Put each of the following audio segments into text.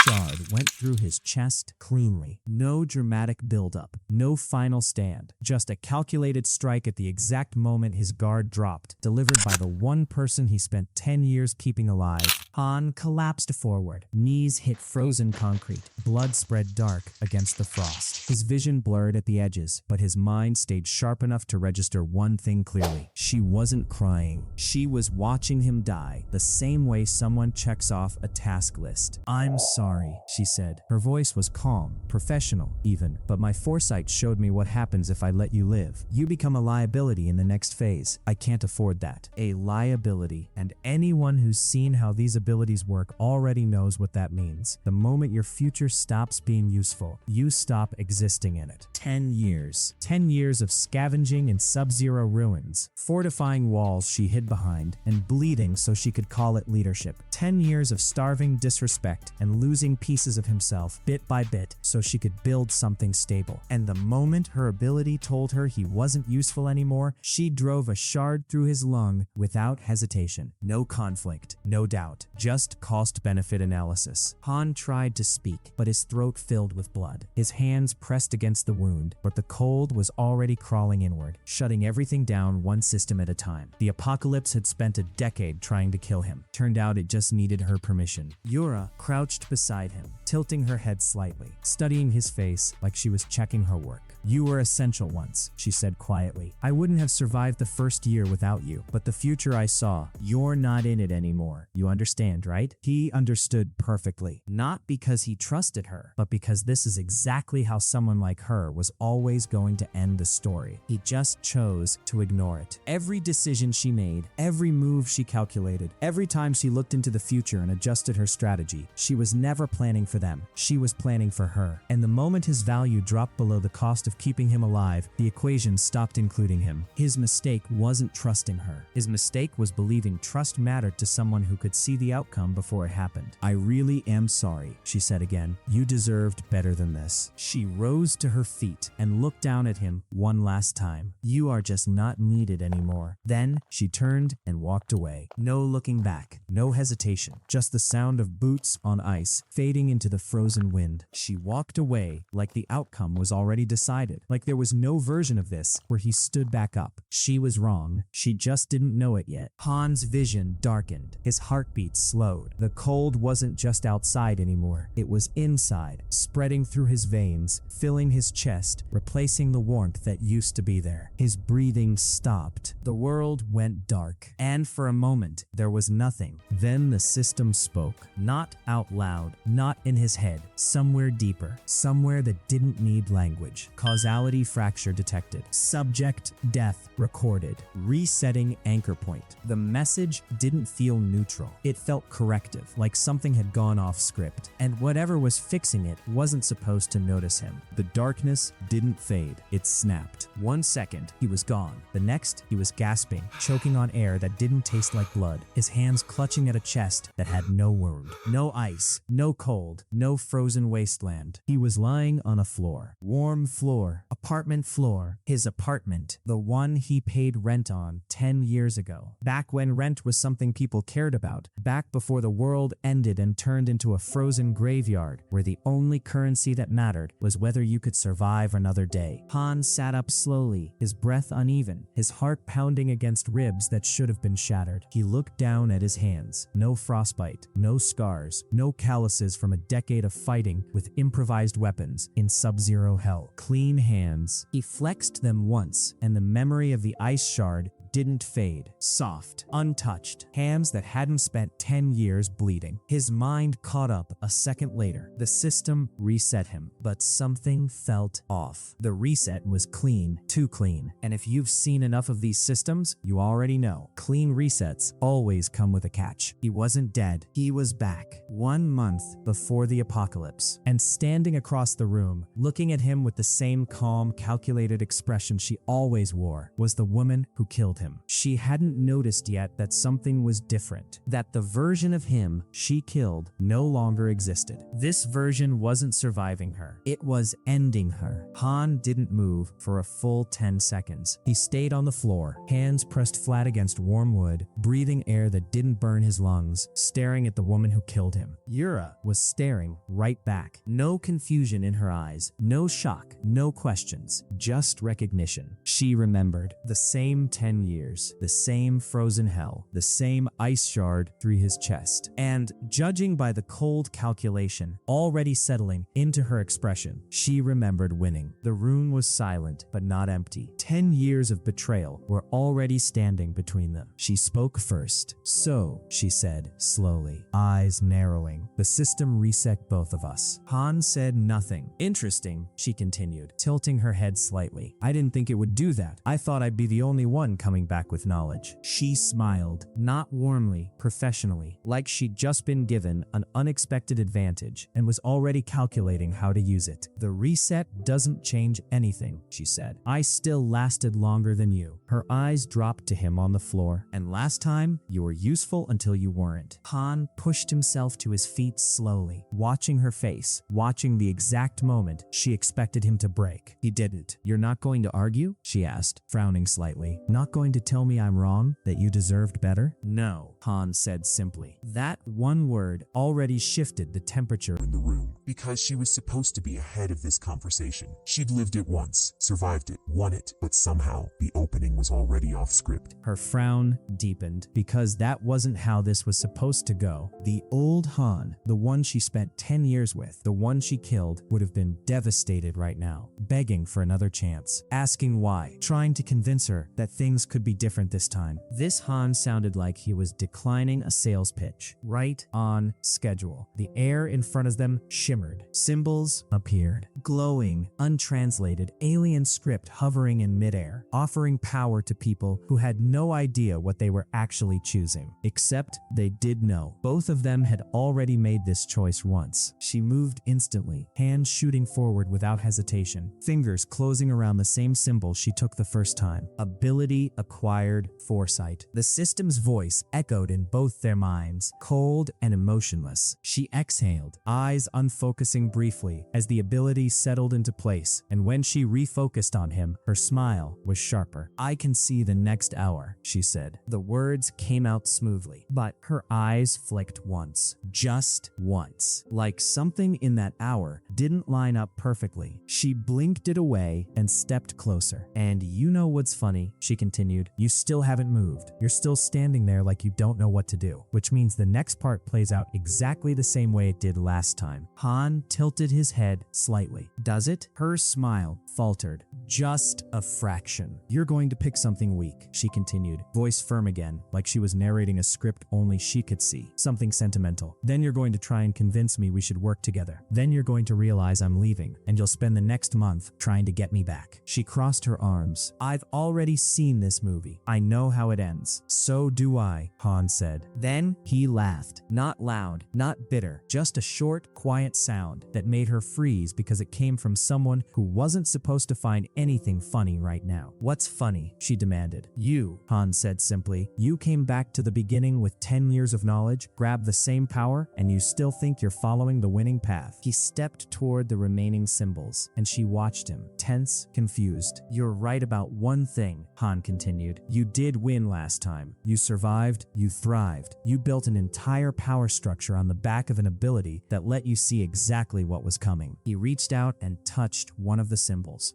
shard went through his chest cleanly. No dramatic buildup, no final stand, just a calculated strike at the exact moment his guard dropped, delivered by the one person he spent 10 years keeping alive. Han collapsed forward, knees hit frozen concrete, blood spread dark against the frost. His vision blurred at the edges, but his mind stayed sharp enough to register one thing clearly. She wasn't crying. She was watching him die, the same way someone checks off a task list. "I'm sorry," she said. Her voice was calm, professional even, "but my foresight showed me what happens if I let you live. You become a liability in the next phase. I can't afford that." A liability, and anyone who's seen how these abilities work already knows what that means. The moment your future stops being useful, you stop existing in it. 10 years. 10 years of scavenging in sub-zero ruins, fortifying walls she hid behind, and bleeding so she could call it leadership. 10 years of starving disrespect and losing pieces of himself bit by bit so she could build something stable. And the moment her ability told her he wasn't useful anymore, she drove a shard through his lung without hesitation. No conflict, no doubt, just cost-benefit analysis. Han tried to speak, but his throat filled with blood. His hands pressed against the wound, but the cold was already crawling inward, shutting everything down one system at a time. The apocalypse had spent a decade trying to kill him. Turned out it just needed her permission. Yura crouched beside him, tilting her head slightly, studying his face like she was checking her work. "You were essential once," she said quietly. "I wouldn't have survived the first year without you, but the future I saw, you're not in it anymore. You understand, right?" He understood perfectly, not because he trusted her, but because this is exactly how someone like her was always going to end the story. He just chose to ignore it. Every decision she made, every move she calculated, every time she looked into the future and adjusted her strategy, she was never planning for them. She was planning for her. And the moment his value dropped below the cost of keeping him alive, the equation stopped including him. His mistake wasn't trusting her. His mistake was believing trust mattered to someone who could see the outcome before it happened. "I really am sorry," she said again. "You deserved better than this." She rose to her feet and looked down at him one last time. "You are just not needed anymore." Then she turned and walked away. No looking back, no hesitation, just the sound of boots on ice fading into the frozen wind. She walked away like the outcome was already decided, like there was no version of this where he stood back up. She was wrong. She just didn't know it yet. Han's vision darkened. His heartbeat slowed. The cold wasn't just outside anymore. It was inside, spreading through his veins, filling his chest, replacing the warmth that used to be there. His breathing stopped. The world went dark. And for a moment, there was nothing. Then the system spoke. Not out loud, not in his head. Somewhere deeper. Somewhere that didn't need language. Causality fracture detected. Subject death recorded. Resetting anchor point. The message didn't feel neutral. It felt corrective, like something had gone off script. And whatever was fixing it wasn't supposed to notice him. The darkness didn't fade. It snapped. 1 second, he was gone. The next, he was gasping, choking on air that didn't taste like blood. His hands clutching at a chest that had no wound. No ice, no cold, no frozen wasteland. He was lying on a floor. Warm floor. Apartment floor. His apartment. The one he paid rent on 10 years ago. Back when rent was something people cared about. Back before the world ended and turned into a frozen graveyard where the only currency that mattered was whether you could survive another day. Han sat up slowly, his breath uneven, his heart pounding against ribs that should have been shattered. He looked down at his hands. No frostbite, no scars, no calluses from a decade of fighting with improvised weapons in sub-zero hell. Clean hands. He flexed them once, and the memory of the ice shard didn't fade. Soft, untouched, hands that hadn't spent 10 years bleeding. His mind caught up a second later. The system reset him, but something felt off. The reset was clean, too clean. And if you've seen enough of these systems, you already know. Clean resets always come with a catch. He wasn't dead. He was back. 1 month before the apocalypse. And standing across the room, looking at him with the same calm, calculated expression she always wore, was the woman who killed him. him. She hadn't noticed yet that something was different, that the version of him she killed no longer existed. This version wasn't surviving her. It was ending her. Han didn't move for a full 10 seconds. He stayed on the floor, hands pressed flat against warm wood, breathing air that didn't burn his lungs, staring at the woman who killed him. Yura was staring right back. No confusion in her eyes, no shock, no questions, just recognition. She remembered the same 10 years, the same frozen hell, the same ice shard through his chest. And judging by the cold calculation already settling into her expression, she remembered winning. The room was silent but not empty. 10 years of betrayal were already standing between them. She spoke first. "So," she said slowly, eyes narrowing, "the system reset both of us." Han said nothing. "Interesting," she continued, tilting her head slightly. "I didn't think it would do that. I thought I'd be the only one coming back with knowledge." She smiled, not warmly, professionally, like she'd just been given an unexpected advantage and was already calculating how to use it. "The reset doesn't change anything," she said. "I still lasted longer than you." Her eyes dropped to him on the floor. "And last time, you were useful until you weren't." Han pushed himself to his feet slowly, watching her face, watching the exact moment she expected him to break. He didn't. "You're not going to argue?" she asked, frowning slightly. "Not going to tell me I'm wrong, that you deserved better?" "No," Han said simply. That one word already shifted the temperature in the room, because she was supposed to be ahead of this conversation. She'd lived it once, survived it, won it, but somehow the opening was already off script. Her frown deepened, because that wasn't how this was supposed to go. The old Han, the one she spent 10 years with, the one she killed, would have been devastated right now, begging for another chance, asking why, trying to convince her that things could be different this time. This Han sounded like he was declining a sales pitch, right on schedule. The air in front of them shimmered. Symbols appeared, glowing, untranslated, alien script hovering in midair, offering power to people who had no idea what they were actually choosing. Except they did know. Both of them had already made this choice once. She moved instantly, hands shooting forward without hesitation, fingers closing around the same symbol she took the first time. Ability acquired foresight. The system's voice echoed in both their minds, cold and emotionless. She exhaled, eyes unfocusing briefly as the ability settled into place, and when she refocused on him, her smile was sharper. "I can see the next hour," she said. The words came out smoothly, but her eyes flicked once. Just once. Like something in that hour didn't line up perfectly. She blinked it away and stepped closer. "And you know what's funny?" she continued. "You still haven't moved. You're still standing there like you don't know what to do, which means the next part plays out exactly the same way it did last time." Han tilted his head slightly. "Does it?" Her smile faltered. "Just a fraction." "You're going to pick something weak," she continued, voice firm again, like she was narrating a script only she could see. "Something sentimental. Then you're going to try and convince me we should work together. Then you're going to realize I'm leaving, and you'll spend the next month trying to get me back." She crossed her arms. "I've already seen this movie. I know how it ends." "So do I," Han said. Then he laughed. Not loud, not bitter, just a short, quiet sound that made her freeze because it came from someone who wasn't supposed to find anything funny right now. "What's funny?" she demanded. "You," Han said simply. "You came back to the beginning with 10 years of knowledge, grabbed the same power, and you still think you're following the winning path." He stepped toward the remaining symbols, and she watched him, tense, confused. "You're right about one thing," Han continued. "You did win last time. You survived, you thrived. You built an entire power structure on the back of an ability that let you see exactly what was coming." He reached out and touched one of the symbols.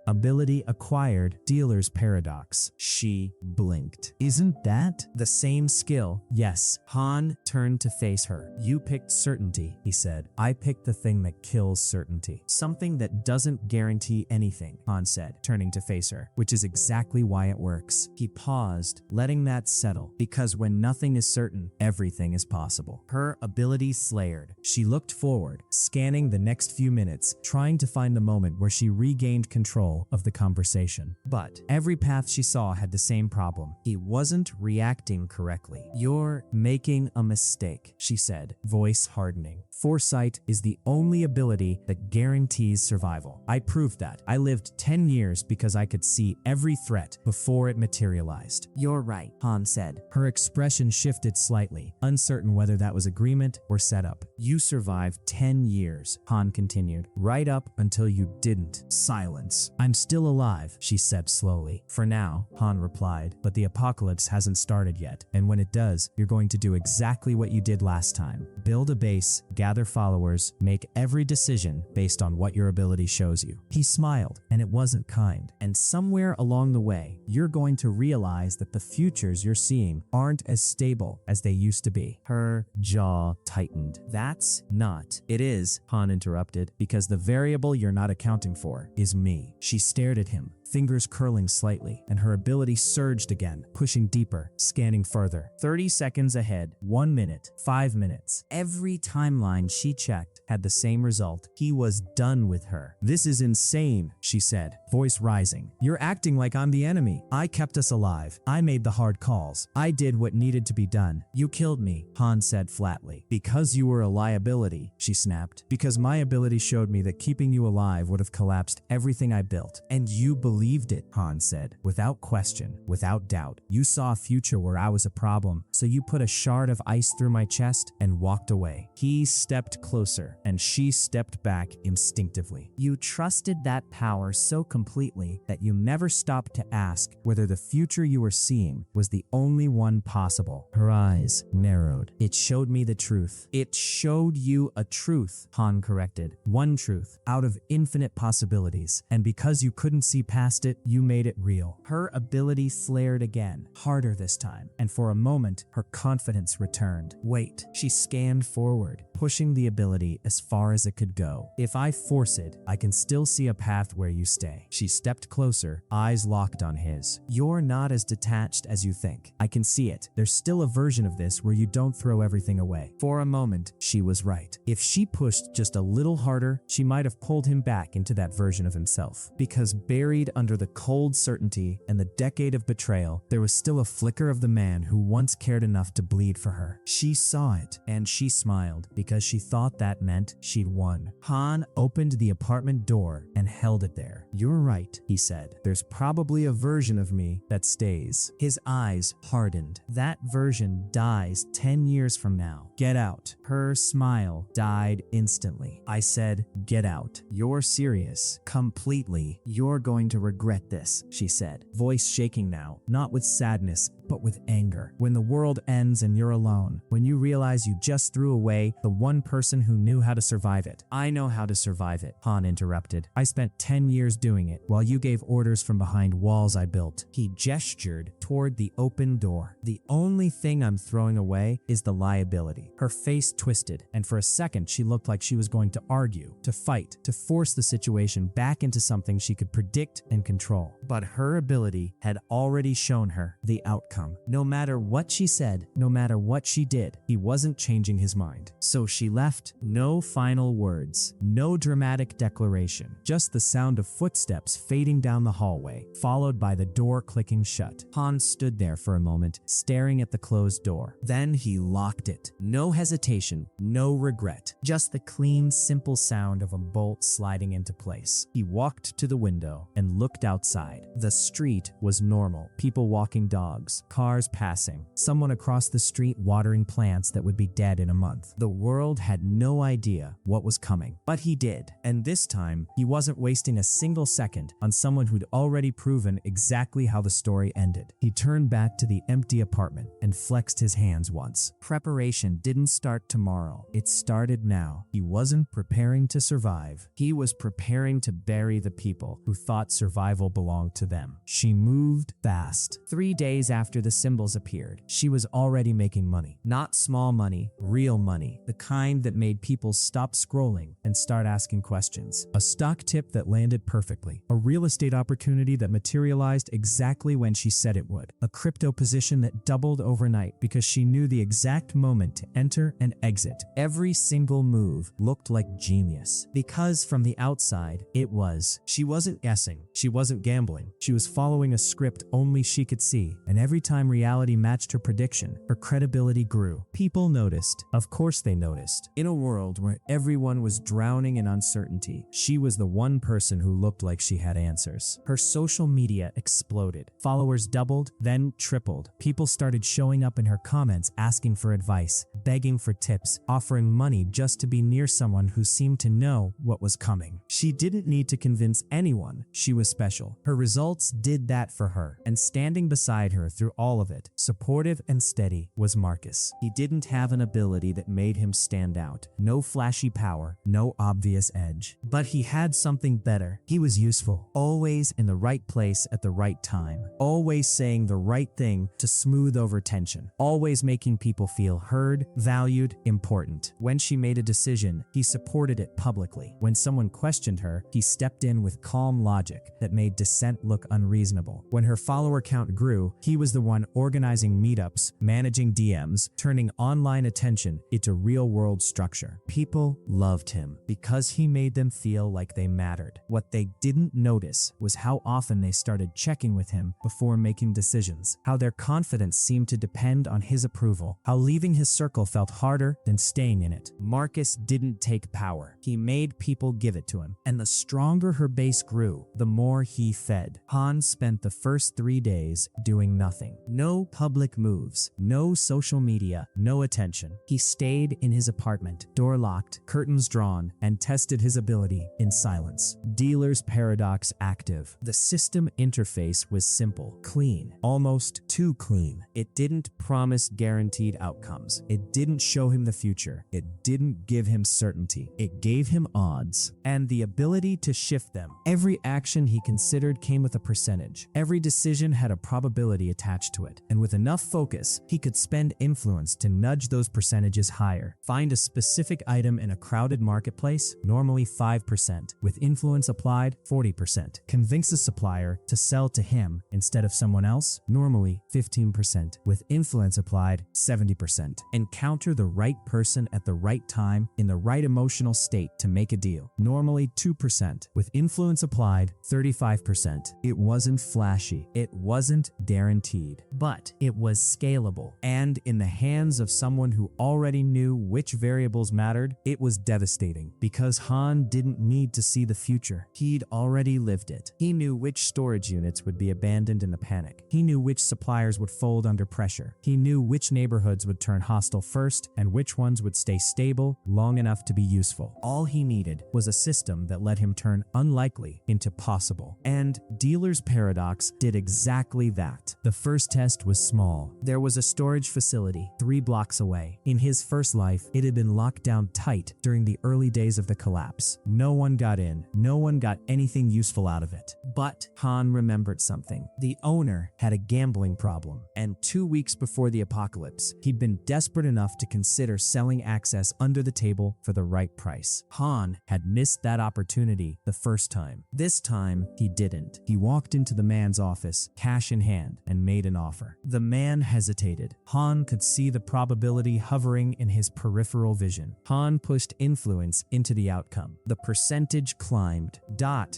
Ability acquired, dealer's paradox. She blinked. "Isn't that the same skill?" "Yes." Han turned to face her. "You picked certainty," he said. "I picked the thing that kills certainty. Something that doesn't guarantee anything," Han said, turning to face her, "which is exactly why it works." He paused, letting that settle, because when nothing is certain, everything is possible. Her ability flared. She looked forward, scanning the next few minutes, trying to find the moment where she regained control flow of the conversation. But every path she saw had the same problem. He wasn't reacting correctly. "You're making a mistake," she said, voice hardening. "Foresight is the only ability that guarantees survival. I proved that. I lived 10 years because I could see every threat before it materialized." "You're right," Han said. Her expression shifted slightly, uncertain whether that was agreement or setup. "You survived 10 years," Han continued, "right up until you didn't." Silence. "I'm still alive," she said slowly. "For now," Han replied, "but the apocalypse hasn't started yet, and when it does, you're going to do exactly what you did last time. Build a base, gather followers, make every decision based on what your ability shows you." He smiled, and it wasn't kind. "And somewhere along the way, you're going to realize that the futures you're seeing aren't as stable as they used to be." Her jaw tightened. "That's not." "It is," Han interrupted, "because the variable you're not accounting for is me." She stared at him, fingers curling slightly, and her ability surged again, pushing deeper, scanning further. 30 seconds ahead, 1 minute, 5 minutes. Every timeline she checked had the same result. He was done with her. "This is insane," she said, voice rising. "You're acting like I'm the enemy. I kept us alive. I made the hard calls. I did what needed to be done. You killed me," Han said flatly. "Because you were a liability," she snapped. "Because my ability showed me that keeping you alive would have collapsed everything I built. And you believed it," Han said, without question, without doubt. "You saw a future where I was a problem, so you put a shard of ice through my chest and walked away." He stepped closer, and she stepped back instinctively. "You trusted that power so completely that you never stopped to ask whether the future you were seeing was the only one possible." Her eyes narrowed. "It showed me the truth." "It showed you a truth," Han corrected. "One truth out of infinite possibilities, and because you couldn't see past it, you made it real." Her ability flared again, harder this time, and for a moment, her confidence returned. "Wait." She scanned forward, pushing the ability as far as it could go. "If I force it, I can still see a path where you stay." She stepped closer, eyes locked on his. "You're not as detached as you think. I can see it. There's still a version of this where you don't throw everything away." For a moment, she was right. If she pushed just a little harder, she might have pulled him back into that version of himself. Because buried under the cold certainty and the decade of betrayal, there was still a flicker of the man who once cared enough to bleed for her. She saw it, and she smiled, because she thought that meant she'd won. Han opened the apartment door and held it there. "You're right," he said. "There's probably a version of me that stays." His eyes hardened. "That version dies 10 years from now. Get out." Her smile died instantly. "I said, get out." "You're serious." "Completely. You're going to regret this," she said, voice shaking now, not with sadness, but with anger. "When the world ends and you're alone, when you realize you just threw away the one person who knew how to survive it." "I know how to survive it," Han interrupted. "I spent 10 years doing it, while you gave orders from behind walls I built." He gestured toward the open door. "The only thing I'm throwing away is the liability." Her face twisted, and for a second she looked like she was going to argue, to fight, to force the situation back into something she could predict and control. But her ability had already shown her the outcome. No matter what she said, no matter what she did, he wasn't changing his mind. So she left. No final words, no dramatic declaration, just the sound of footsteps fading down the hallway, followed by the door clicking shut. Han stood there for a moment, staring at the closed door. Then he locked it. No hesitation, no regret, just the clean, simple sound of a bolt sliding into place. He walked to the window and looked outside. The street was normal, people walking dogs, cars passing, someone across the street watering plants that would be dead in a month. The world had no idea what was coming, but he did. And this time, he wasn't wasting a single second on someone who'd already proven exactly how the story ended. He turned back to the empty apartment and flexed his hands once. Preparation didn't start tomorrow. It started now. He wasn't preparing to survive. He was preparing to bury the people who thought survival belonged to them. She moved fast. 3 days after after the symbols appeared, she was already making money. Not small money, real money. The kind that made people stop scrolling and start asking questions. A stock tip that landed perfectly. A real estate opportunity that materialized exactly when she said it would. A crypto position that doubled overnight because she knew the exact moment to enter and exit. Every single move looked like genius. Because from the outside, it was. She wasn't guessing. She wasn't gambling. She was following a script only she could see. And every time reality matched her prediction, her credibility grew. People noticed. Of course they noticed. In a world where everyone was drowning in uncertainty, she was the one person who looked like she had answers. Her social media exploded. Followers doubled, then tripled. People started showing up in her comments asking for advice, begging for tips, offering money just to be near someone who seemed to know what was coming. She didn't need to convince anyone she was special. Her results did that for her, and standing beside her through all of it, supportive and steady, was Marcus. He didn't have an ability that made him stand out. No flashy power, no obvious edge. But he had something better. He was useful, always in the right place at the right time, always saying the right thing to smooth over tension, always making people feel heard, valued, important. When she made a decision, he supported it publicly. When someone questioned her, he stepped in with calm logic that made dissent look unreasonable. When her follower count grew, he was the one organizing meetups, managing DMs, turning online attention into real-world structure. People loved him because he made them feel like they mattered. What they didn't notice was how often they started checking with him before making decisions, how their confidence seemed to depend on his approval, how leaving his circle felt harder than staying in it. Marcus didn't take power. He made people give it to him, and the stronger her base grew, the more he fed. Han spent the first 3 days doing nothing. No public moves, no social media, no attention. He stayed in his apartment, door locked, curtains drawn, and tested his ability in silence. Dealer's paradox active. The system interface was simple, clean, almost too clean. It didn't promise guaranteed outcomes. It didn't show him the future. It didn't give him certainty. It gave him odds and the ability to shift them. Every action he considered came with a percentage. Every decision had a probability attached to it. And with enough focus, he could spend influence to nudge those percentages higher. Find a specific item in a crowded marketplace, normally 5%. With influence applied, 40%. Convince a supplier to sell to him instead of someone else, normally 15%. With influence applied, 70%. Encounter the right person at the right time in the right emotional state to make a deal, normally 2%. With influence applied, 35%. It wasn't flashy. It wasn't guaranteed, but it was scalable. And in the hands of someone who already knew which variables mattered, it was devastating because Han didn't need to see the future. He'd already lived it. He knew which storage units would be abandoned in a panic. He knew which suppliers would fold under pressure. He knew which neighborhoods would turn hostile first and which ones would stay stable long enough to be useful. All he needed was a system that let him turn unlikely into possible. And Dealer's Paradox did exactly that. The first test was small. There was a storage facility 3 blocks away. In his first life, it had been locked down tight during the early days of the collapse. No one got in. No one got anything useful out of it. But Han remembered something. The owner had a gambling problem, and 2 weeks before the apocalypse, he'd been desperate enough to consider selling access under the table for the right price. Han had missed that opportunity the first time. This time, he didn't. He walked into the man's office, cash in hand, and made an offer. The man hesitated. Han could see the probability hovering in his peripheral vision. Han pushed influence into the outcome. The percentage climbed.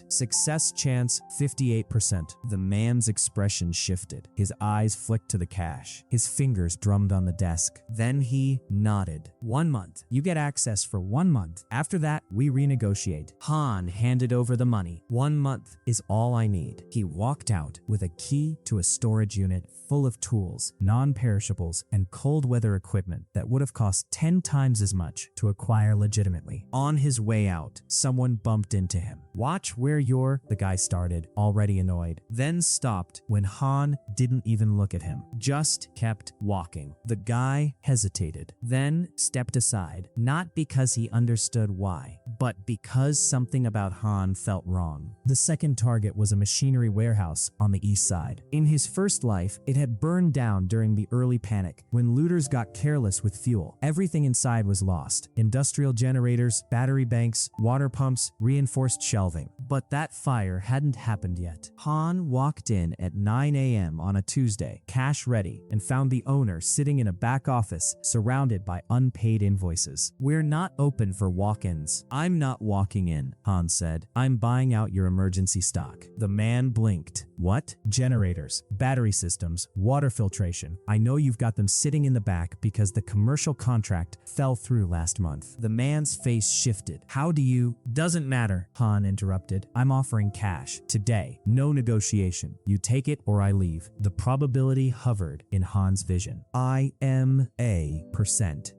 Success chance 58%. The man's expression shifted. His eyes flicked to the cash. His fingers drummed on the desk. Then he nodded. 1 month. You get access for 1 month. After that, we renegotiate. Han handed over the money. 1 month is all I need. He walked out with a key to a storage unit full of tools, non-perishables, and cold weather equipment that would have cost 10 times as much to acquire legitimately. On his way out, someone bumped into him. Watch where you're, the guy started, already annoyed, then stopped when Han didn't even look at him, just kept walking. The guy hesitated, then stepped aside, not because he understood why, but because something about Han felt wrong. The second target was a machinery warehouse on the east side. In his first life, life, it had burned down during the early panic, when looters got careless with fuel. Everything inside was lost. Industrial generators, battery banks, water pumps, reinforced shelving. But that fire hadn't happened yet. Han walked in at 9 a.m. on a Tuesday, cash ready, and found the owner sitting in a back office surrounded by unpaid invoices. "We're not open for walk-ins." "I'm not walking in," Han said. "I'm buying out your emergency stock." The man blinked. "What?" "Generators, battery systems, water filtration. I know you've got them sitting in the back because the commercial contract fell through last month." The man's face shifted. "How do you—" "Doesn't matter," Han interrupted. "I'm offering cash. Today. No negotiation. You take it or I leave." The probability hovered in Han's vision. IMA%.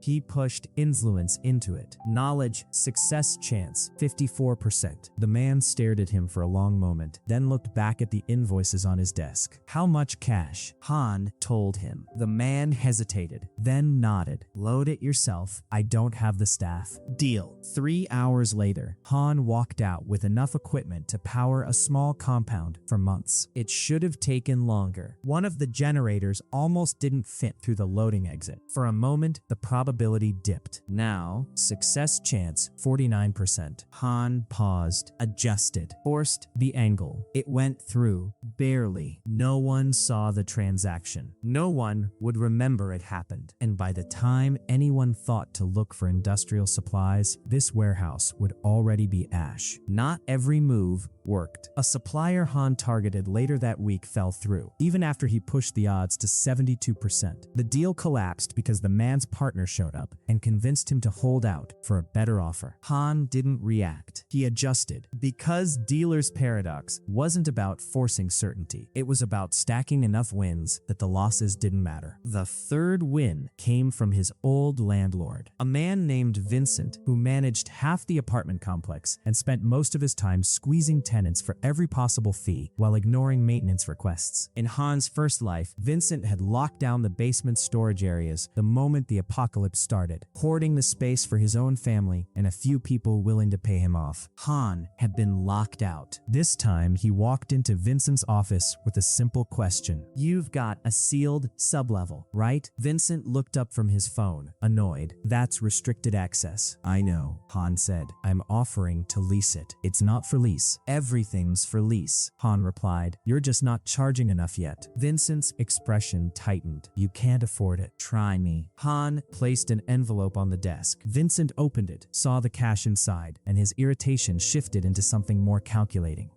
He pushed influence into it. Knowledge, success chance, 54%. The man stared at him for a long moment, then looked back at the invoices on his desk. "How much cash?" Han told him. The man hesitated, then nodded. "Load it yourself. I don't have the staff." "Deal." 3 hours later, Han walked out with enough equipment to power a small compound for months. It should have taken longer. One of the generators almost didn't fit through the loading exit. For a moment, the probability dipped. Now, success chance 49%. Han paused, adjusted, forced the angle. It went through, barely. No one saw the transaction. No one would remember it happened. And by the time anyone thought to look for industrial supplies, this warehouse would already be ash. Not every move worked. A supplier Han targeted later that week fell through, even after he pushed the odds to 72%. The deal collapsed because the man's partner showed up and convinced him to hold out for a better offer. Han didn't react. He adjusted. Because dealer's paradox wasn't about forcing certainty. It was about stacking enough wins that the losses didn't matter. The third win came from his old landlord, a man named Vincent, who managed half the apartment complex and spent most of his time squeezing tenants for every possible fee while ignoring maintenance requests. In Han's first life, Vincent had locked down the basement storage areas the moment the apocalypse started, hoarding the space for his own family and a few people willing to pay him off. Han had been locked out. This time, he walked into Vincent's office with a simple question. "You've got a sealed sublevel, right?" Vincent looked up from his phone, annoyed. "That's restricted access." "I know," Han said. "I'm offering to lease it." "It's not for lease." "Everything's for lease," Han replied. "You're just not charging enough yet." Vincent's expression tightened. "You can't afford it. Try me." Han placed an envelope on the desk. Vincent opened it, saw the cash inside, and his irritation shifted into something more calculating.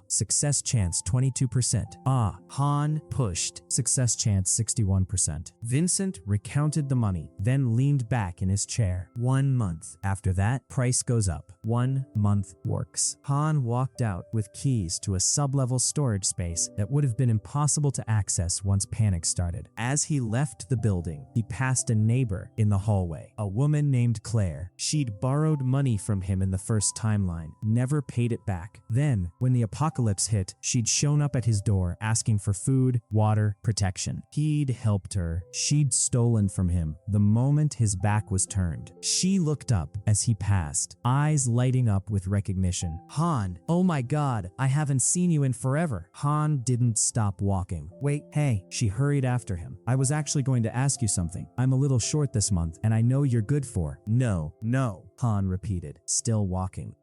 Success chance 22%. Han pushed. Success chance 61%. Vincent recounted the money, then leaned back in his chair. 1 month. After that, price goes up. 1 month works. Han walked out with keys to a sub-level storage space that would have been impossible to access once panic started. As he left the building, he passed a neighbor in the hallway, a woman named Claire. She'd borrowed money from him in the first timeline, never paid it back. Then, when the apocalypse hit, she'd shown up at his door asking for food, water, protection. He'd helped her. She'd stolen from him the moment his back was turned. She looked up as he passed, eyes lighting up with recognition. "Han, oh my God, I haven't seen you in forever." Han didn't stop walking. "Wait, hey," she hurried after him. "I was actually going to ask you something. I'm a little short this month, and I know you're good for." No, Han repeated, still walking.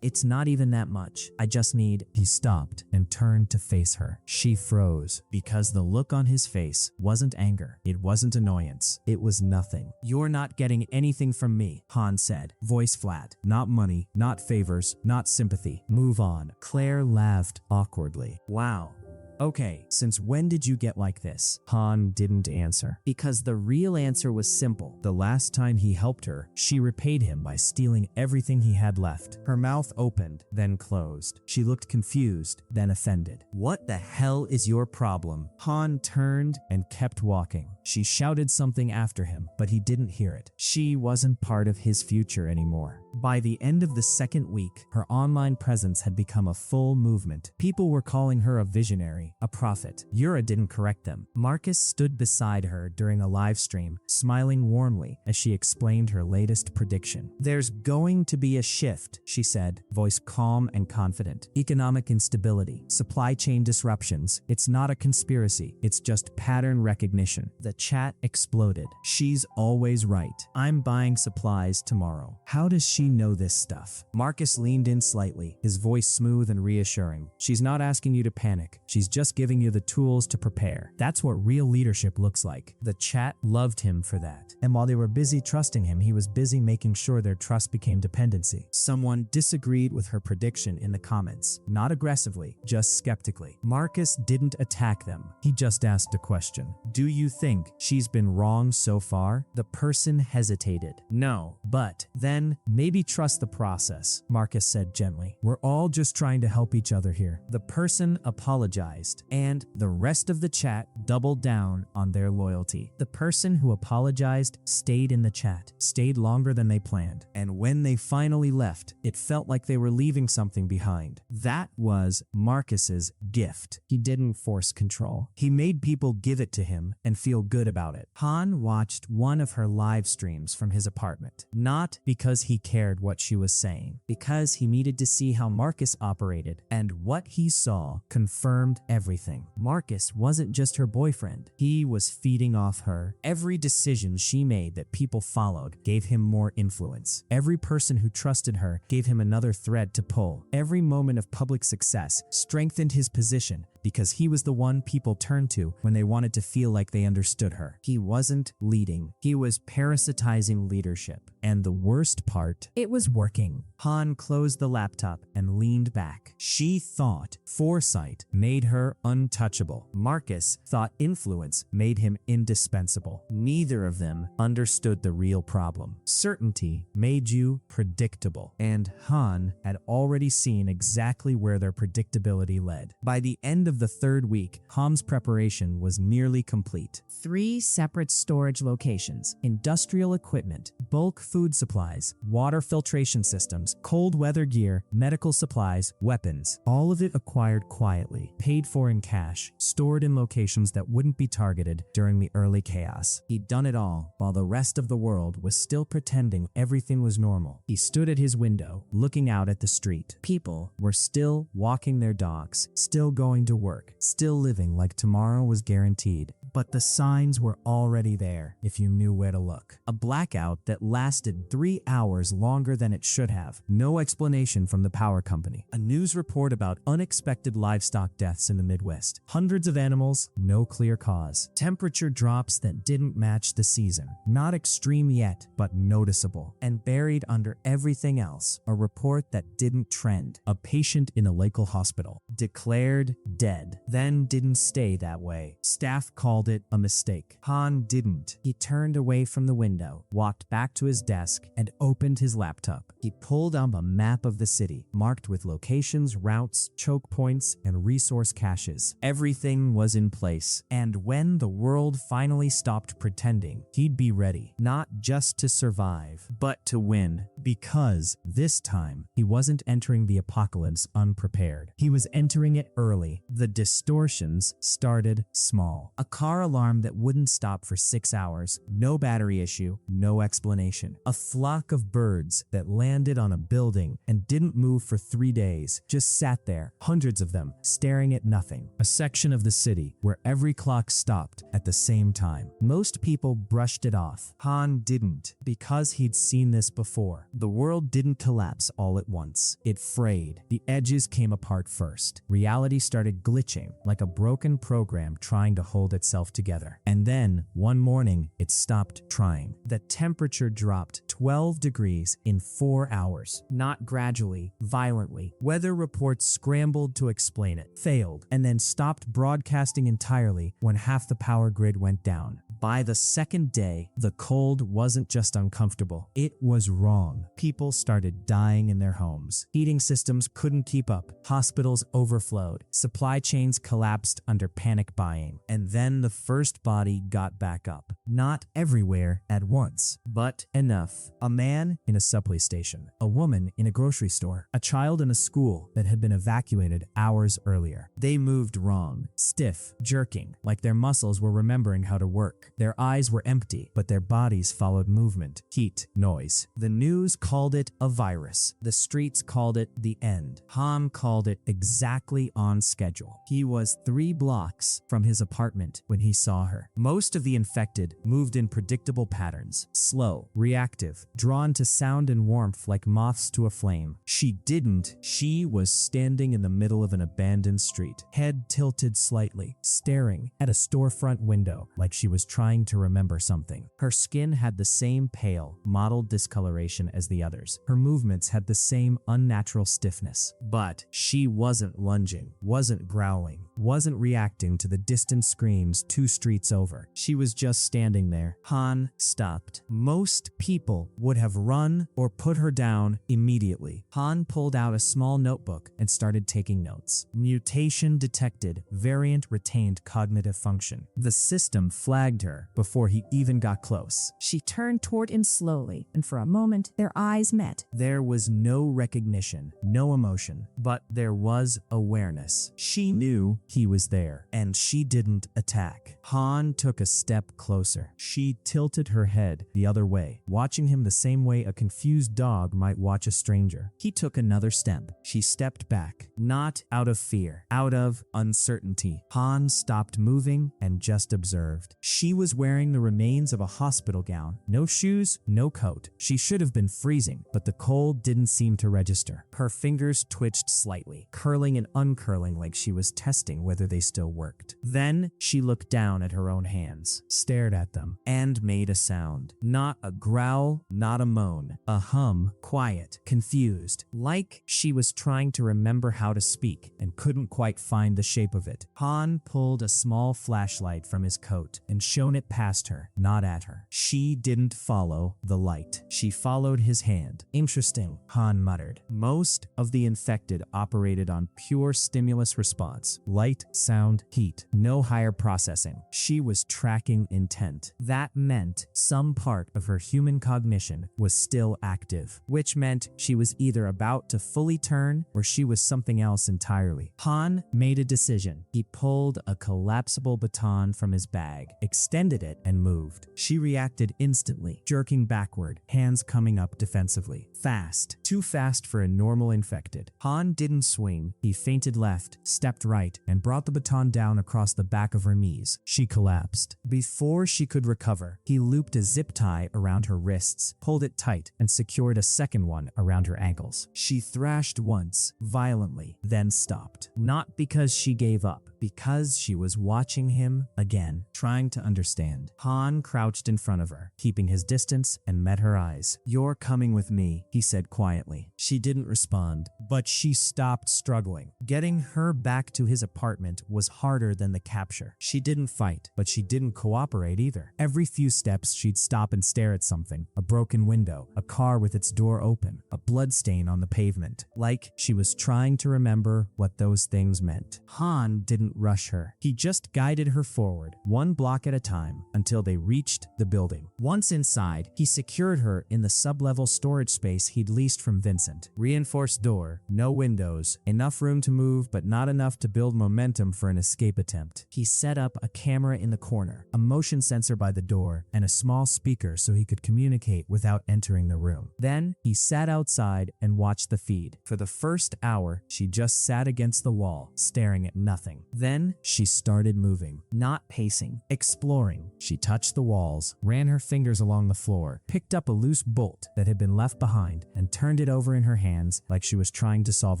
It's not even that much. I just need—" He stopped and turned to face her. She froze because the look on his face wasn't anger. It wasn't annoyance. It was nothing. "You're not getting anything from me," Han said, voice flat. "Not money, not favors, not sympathy. Move on." Claire laughed awkwardly. "Wow. Okay, since when did you get like this?" Han didn't answer. Because the real answer was simple. The last time he helped her, she repaid him by stealing everything he had left. Her mouth opened, then closed. She looked confused, then offended. "What the hell is your problem?" Han turned and kept walking. She shouted something after him, but he didn't hear it. She wasn't part of his future anymore. By the end of the second week, her online presence had become a full movement. People were calling her a visionary, visionary, a prophet. Yura didn't correct them. Marcus stood beside her during a live stream, smiling warmly as she explained her latest prediction. There's going to be a shift, she said, voice calm and confident. Economic instability, supply chain disruptions. It's not a conspiracy, it's just pattern recognition. The chat exploded. She's always right. I'm buying supplies tomorrow. How does she know this stuff? Marcus leaned in slightly, his voice smooth and reassuring. She's not asking you to panic. She's just giving you the tools to prepare. That's what real leadership looks like. The chat loved him for that. And while they were busy trusting him, he was busy making sure their trust became dependency. Someone disagreed with her prediction in the comments. Not aggressively, just skeptically. Marcus didn't attack them. He just asked a question. Do you think she's been wrong so far? The person hesitated. No, but then maybe trust the process, Marcus said gently. We're all just trying to help each other here. The person apologized, and the rest of the chat doubled down on their loyalty. The person who apologized stayed in the chat, stayed longer than they planned, and when they finally left, it felt like they were leaving something behind. That was Marcus's gift. He didn't force control. He made people give it to him and feel good about it. Han watched one of her live streams from his apartment, not because he cared what she was saying, because he needed to see how Marcus operated, and what he saw confirmed everything. Marcus wasn't just her boyfriend. He was feeding off her. Every decision she made that people followed gave him more influence. Every person who trusted her gave him another thread to pull. Every moment of public success strengthened his position because he was the one people turned to when they wanted to feel like they understood her. He wasn't leading. He was parasitizing leadership. And the worst part, it was working. Han closed the laptop and leaned back. She thought foresight made her untouchable. Marcus thought influence made him indispensable. Neither of them understood the real problem. Certainty made you predictable. And Han had already seen exactly where their predictability led. By the end of the third week, Ham's preparation was nearly complete. 3 separate storage locations, industrial equipment, bulk food supplies, water filtration systems, cold weather gear, medical supplies, weapons, all of it acquired quietly, paid for in cash, stored in locations that wouldn't be targeted during the early chaos. He'd done it all while the rest of the world was still pretending everything was normal. He stood at his window, looking out at the street. People were still walking their dogs, still going to work, still living like tomorrow was guaranteed. But the signs were already there if you knew where to look. A blackout that lasted 3 hours longer than it should have. No explanation from the power company. A news report about unexpected livestock deaths in the Midwest. Hundreds of animals, no clear cause. Temperature drops that didn't match the season. Not extreme yet, but noticeable. And buried under everything else, a report that didn't trend. A patient in a local hospital. Declared dead. Then didn't stay that way. Staff called it a mistake. Han didn't. He turned away from the window, walked back to his desk, and opened his laptop. He pulled up a map of the city, marked with locations, routes, choke points, and resource caches. Everything was in place, and when the world finally stopped pretending, he'd be ready, not just to survive, but to win. Because this time, he wasn't entering the apocalypse unprepared. He was entering it early. The distortions started small. A car alarm that wouldn't stop for 6 hours, no battery issue, no explanation. A flock of birds that landed on a building and didn't move for 3 days, just sat there, hundreds of them, staring at nothing. A section of the city where every clock stopped at the same time. Most people brushed it off. Han didn't, because he'd seen this before. The world didn't collapse all at once. It frayed. The edges came apart first. Reality started glitching, like a broken program trying to hold itself together. And then, one morning, it stopped trying. The temperature dropped 12 degrees in 4 hours. Not gradually, violently. Weather reports scrambled to explain it, failed, and then stopped broadcasting entirely when half the power grid went down. By the second day, the cold wasn't just uncomfortable, it was wrong. People started dying in their homes. Heating systems couldn't keep up. Hospitals overflowed. Supply chains collapsed under panic buying. And then the first body got back up. Not everywhere at once, but enough. A man in a subway station, a woman in a grocery store, a child in a school that had been evacuated hours earlier. They moved wrong, stiff, jerking, like their muscles were remembering how to work. Their eyes were empty, but their bodies followed movement, heat, noise. The news called it a virus. The streets called it the end. Han called it exactly on schedule. He was 3 blocks from his apartment when he saw her. Most of the infected moved in predictable patterns, slow, reactive, drawn to sound and warmth like moths to a flame. She didn't. She was standing in the middle of an abandoned street, head tilted slightly, staring at a storefront window like she was trying to remember something. Her skin had the same pale, mottled discoloration as the others. Her movements had the same unnatural stiffness. But she wasn't lunging, wasn't growling, wasn't reacting to the distant screams 2 streets over. She was just standing there. Han stopped. Most people would have run or put her down immediately. Han pulled out a small notebook and started taking notes. Mutation detected, variant retained cognitive function. The system flagged her before he even got close. She turned toward him slowly, and for a moment, their eyes met. There was no recognition, no emotion, but there was awareness. She knew he was there, and she didn't attack. Han took a step closer. She tilted her head the other way, watching him the same way a confused dog might watch a stranger. He took another step. She stepped back, not out of fear, out of uncertainty. Han stopped moving and just observed. She was wearing the remains of a hospital gown. No shoes, no coat. She should have been freezing, but the cold didn't seem to register. Her fingers twitched slightly, curling and uncurling like she was testing whether they still worked. Then she looked down at her own hands, stared at them, and made a sound. Not a growl, not a moan. A hum, quiet, confused, like she was trying to remember how to speak and couldn't quite find the shape of it. Han pulled a small flashlight from his coat and shone it past her, not at her. She didn't follow the light. She followed his hand. Interesting, Han muttered. Most of the infected operated on pure stimulus response. Light, sound, heat. No higher processing. She was tracking intent. That meant some part of her human cognition was still active, which meant she was either about to fully turn or she was something else entirely. Han made a decision. He pulled a collapsible baton from his bag, extended it, and moved. She reacted instantly, jerking backward, hands coming up defensively. Fast. Too fast for a normal infected. Han didn't swing. He feinted left, stepped right, and brought the baton down across the back of her knees. She collapsed. Before she could recover, he looped a zip tie around her wrists, pulled it tight, and secured a second one around her ankles. She thrashed once, violently, then stopped. Not because she gave up, because she was watching him again, trying to understand. Han crouched in front of her, keeping his distance, and met her eyes. "You're coming with me," he said quietly. She didn't respond, but she stopped struggling. Getting her back to his apartment was harder than the capture. She didn't fight, but she didn't cooperate either. Every few steps, she'd stop and stare at something. A broken window, a car with its door open, a bloodstain on the pavement, like she was trying to remember what those things meant. Han didn't rush her. He just guided her forward, 1 block at a time, until they reached the building. Once inside, he secured her in the sub-level storage space he'd leased from Vincent. Reinforced door, no windows, enough room to move but not enough to build momentum for an escape attempt. He set up a camera in the corner, a motion sensor by the door, and a small speaker so he could communicate without entering the room. Then he sat outside and watched the feed. For the first hour, she just sat against the wall, staring at nothing. Then she started moving, not pacing, exploring. She touched the walls, ran her fingers along the floor, picked up a loose bolt that had been left behind, and turned it over in her hands like she was trying to solve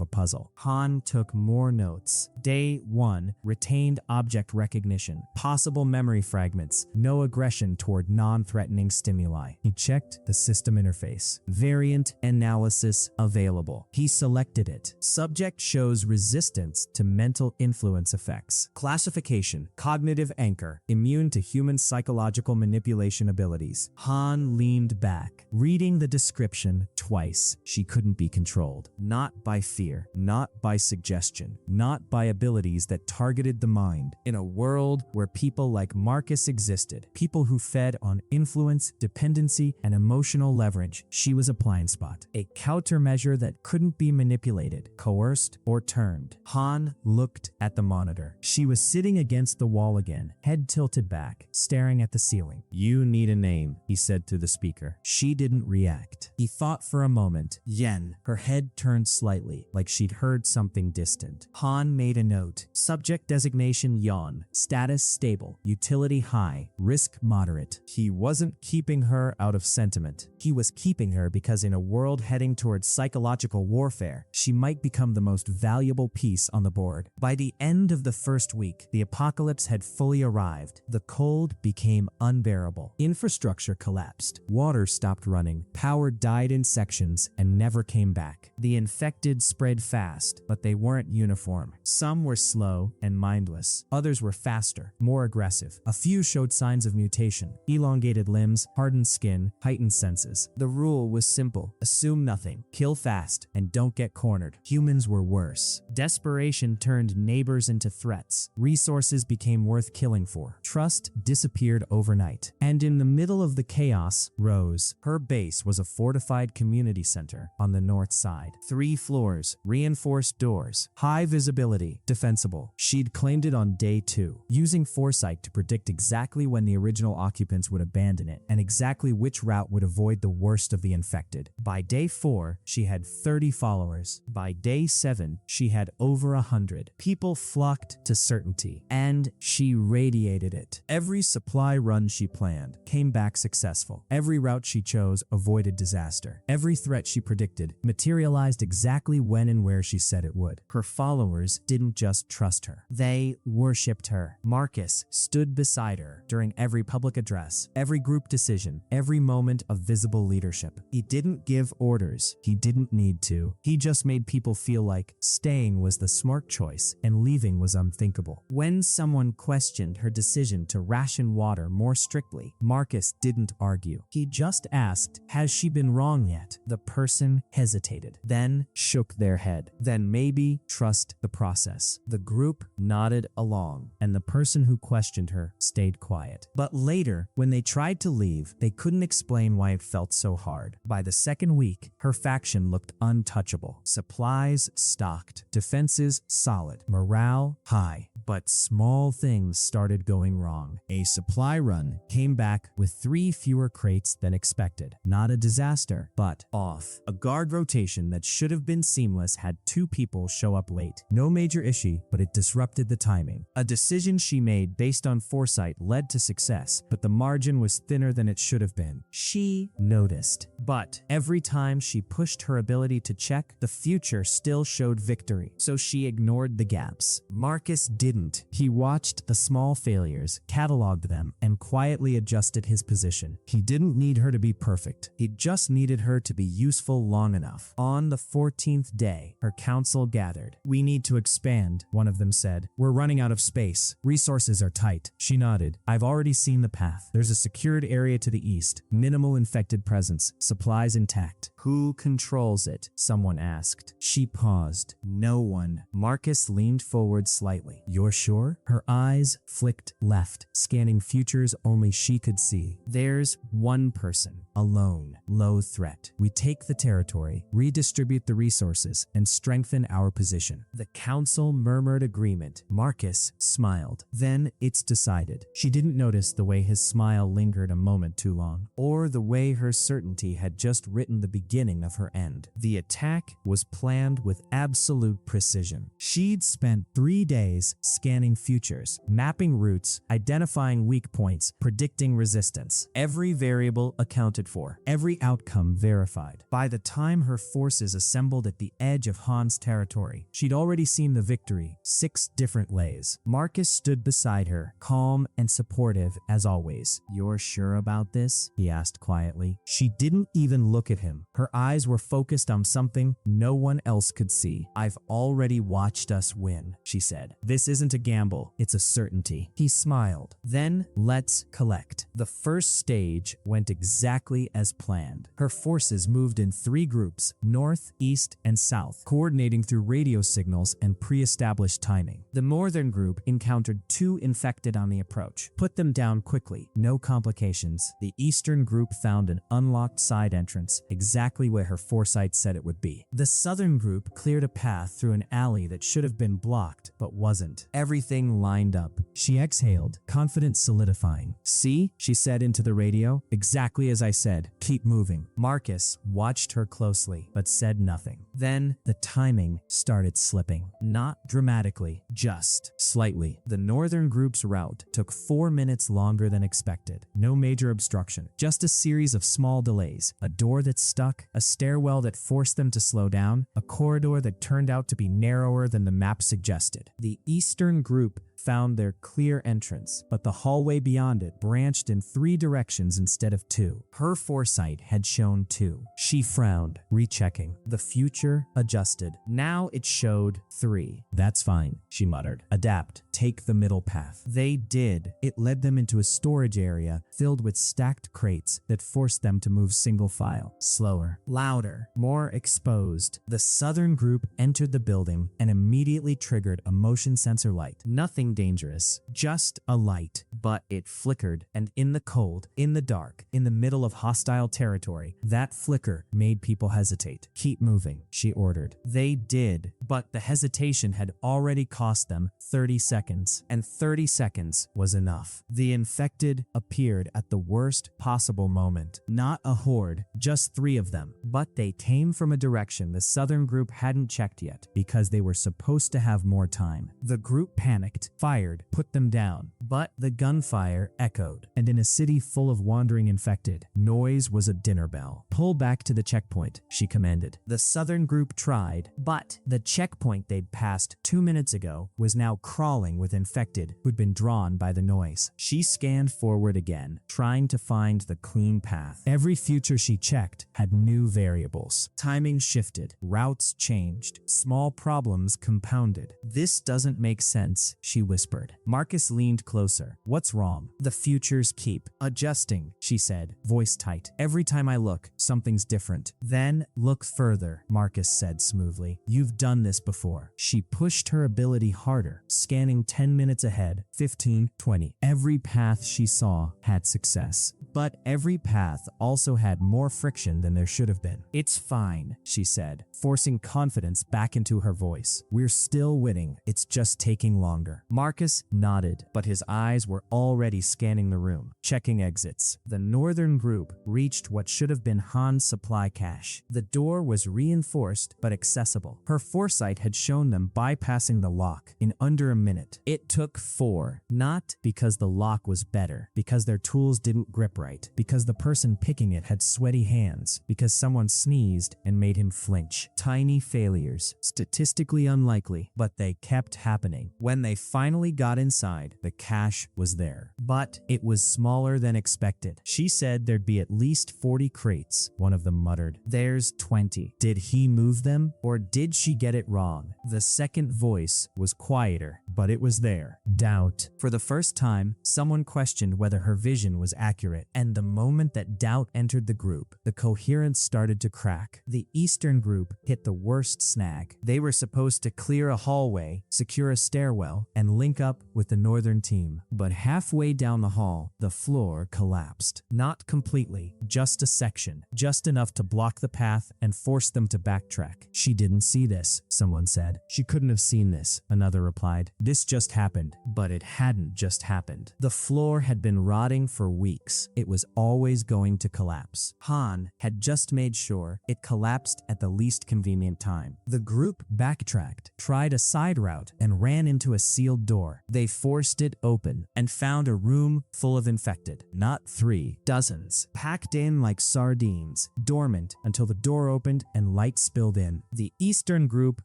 a puzzle. Han took more notes. Day 1, retained object recognition, possible memory fragments, no aggression toward non-threatening stimuli. He checked the system interface. Variant analysis available. He selected it. Subject shows resistance to mental influence effects. effects. Classification, cognitive anchor, immune to human psychological manipulation abilities. Han leaned back, reading the description twice. She couldn't be controlled. Not by fear, not by suggestion, not by abilities that targeted the mind. In a world where people like Marcus existed, people who fed on influence, dependency, and emotional leverage, she was a blind spot. A countermeasure that couldn't be manipulated, coerced, or turned. Han looked at the monitor. She was sitting against the wall again, head tilted back, staring at the ceiling. "You need a name," he said to the speaker. She didn't react. He thought for a moment. Yen. Her head turned slightly, like she'd heard something distant. Han made a note. Subject designation Yon. Status stable. Utility high. Risk moderate. He wasn't keeping her out of sentiment. He was keeping her because in a world heading towards psychological warfare, she might become the most valuable piece on the board. By the end of the first week, the apocalypse had fully arrived. The cold became unbearable. Infrastructure collapsed. Water stopped running. Power died in sections and never came back. The infected spread fast, but they weren't uniform. Some were slow and mindless. Others were faster, more aggressive. A few showed signs of mutation. Elongated limbs, hardened skin, heightened senses. The rule was simple. Assume nothing, kill fast, and don't get cornered. Humans were worse. Desperation turned neighbors into threats. Resources became worth killing for. Trust disappeared overnight. And in the middle of the chaos, Rose. Her base was a fortified community center on the north side. 3 floors, reinforced doors, high visibility, defensible. She'd claimed it on day 2, using foresight to predict exactly when the original occupants would abandon it and exactly which route would avoid the worst of the infected. By day 4, she had 30 followers. By day 7, she had over 100. People flocked to certainty, and she radiated it. Every supply run she planned came back successful. Every route she chose avoided disaster. Every threat she predicted materialized exactly when and where she said it would. Her followers didn't just trust her. They worshipped her. Marcus stood beside her during every public address, every group decision, every moment of visible leadership. He didn't give orders. He didn't need to. He just made people feel like staying was the smart choice and leaving was unthinkable. When someone questioned her decision to ration water more strictly, Marcus didn't argue. He just asked, "Has she been wrong yet?" The person hesitated, then shook their head. Then maybe trust the process. The group nodded along, and the person who questioned her stayed quiet. But later, when they tried to leave, they couldn't explain why it felt so hard. By the second week, her faction looked untouchable. Supplies stocked, defenses solid, morale high. But small things started going wrong. A supply run came back with 3 fewer crates than expected. Not a disaster, but off. A guard rotation that should have been seamless had 2 people show up late. No major issue, but it disrupted the timing. A decision she made based on foresight led to success, but the margin was thinner than it should have been. She noticed. But every time she pushed her ability to check, the future still showed victory, so she ignored the gaps. Marcus didn't. He watched the small failures, cataloged them, and quietly adjusted his position. He didn't need her to be perfect. He just needed her to be useful long enough. On the 14th day, her council gathered. "We need to expand," one of them said. "We're running out of space. Resources are tight." She nodded. "I've already seen the path. There's a secured area to the east. Minimal infected presence. Supplies intact." "Who controls it?" someone asked. She paused. "No one." Marcus leaned forward slightly. "You're sure?" Her eyes flicked left, scanning futures only she could see. "There's one person. Alone. Low threat. We take the territory, redistribute the resources, and strengthen our position." The council murmured agreement. Marcus smiled. "Then it's decided." She didn't notice the way his smile lingered a moment too long, or the way her certainty had just written the beginning of her end. The attack was planned with absolute precision. She'd spent 3 days scanning futures, mapping routes, identifying weak points, predicting resistance. Every variable accounted for, every outcome verified. By the time her forces assembled at the edge of Han's territory, she'd already seen the victory 6 different ways. Marcus stood beside her, calm and supportive as always. "You're sure about this?" he asked quietly. She didn't even look at him. Her eyes were focused on something no one else could see. "I've already watched us win," she said. said. This isn't a gamble, it's a certainty. He smiled. Then, let's collect. The first stage went exactly as planned. Her forces moved in 3 groups, north, east, and south, coordinating through radio signals and pre-established timing. The northern group encountered 2 infected on the approach. Put them down quickly, no complications. The eastern group found an unlocked side entrance, exactly where her foresight said it would be. The southern group cleared a path through an alley that should have been blocked, but wasn't. Everything lined up. She exhaled, confidence solidifying. See, she said into the radio, exactly as I said, keep moving. Marcus watched her closely, but said nothing. Then, the timing started slipping. Not dramatically, just slightly. The northern group's route took 4 minutes longer than expected. No major obstruction, just a series of small delays. A door that stuck, a stairwell that forced them to slow down, a corridor that turned out to be narrower than the map suggested. The eastern group found their clear entrance, but the hallway beyond it branched in 3 directions instead of 2. Her foresight had shown 2. She frowned, rechecking. The future adjusted. Now it showed 3. That's fine, she muttered. Adapt. Take the middle path. They did. It led them into a storage area filled with stacked crates that forced them to move single file. Slower, louder, more exposed. The southern group entered the building and immediately triggered a motion sensor light. Nothing dangerous, just a light. But it flickered, and in the cold, in the dark, in the middle of hostile territory, that flicker made people hesitate. Keep moving, she ordered. They did, but the hesitation had already cost them 30 seconds, and 30 seconds was enough. The infected appeared at the worst possible moment. Not a horde, just 3 of them, but they came from a direction the southern group hadn't checked yet, because they were supposed to have more time. The group panicked, fired, put them down, but the gunfire echoed, and in a city full of wandering infected, noise was a dinner bell. Pull back to the checkpoint, she commanded. The southern group tried, but the checkpoint they'd passed 2 minutes ago was now crawling with infected who'd been drawn by the noise. She scanned forward again, trying to find the clean path. Every future she checked had new variables. Timing shifted, routes changed, small problems compounded. This doesn't make sense, she whispered. Marcus leaned closer. What's wrong? The futures keep adjusting, she said, voice tight. Every time I look, something's different. Then look further, Marcus said smoothly. You've done this before. She pushed her ability harder, scanning 10 minutes ahead, 15, 20. Every path she saw had success, but every path also had more friction than there should have been. It's fine, she said, forcing confidence back into her voice. We're still winning. It's just taking longer. Marcus nodded, but his eyes were already scanning the room, checking exits. The northern group reached what should have been Han's supply cache. The door was reinforced but accessible. Her foresight had shown them bypassing the lock in under a minute. It took 4, not because the lock was better, because their tools didn't grip right, because the person picking it had sweaty hands, because someone sneezed and made him flinch. Tiny failures, statistically unlikely, but they kept happening. When they finally got inside, the cache was there, but it was smaller than expected. She said there'd be at least 40 crates, one of them muttered. There's 20. Did he move them, or did she get it wrong? The second voice was quieter, but it was there. Doubt. For the first time, someone questioned whether her vision was accurate, and the moment that doubt entered the group, the coherence started to crack. The eastern group hit the worst snag. They were supposed to clear a hallway, secure a stairwell, and link up with the northern team. But halfway down the hall, the floor collapsed. Not completely, just a section, just enough to block the path and force them to backtrack. She didn't see this, someone said. She couldn't have seen this, another replied. This just happened, but it hadn't just happened. The floor had been rotting for weeks. It was always going to collapse. Han had just made sure it collapsed at the least convenient time. The group backtracked, tried a side route, and ran into a sealed door. They forced it open and found a room full of infected. Not 3, dozens, packed in like sardines, dormant until the door opened and light spilled in. The eastern group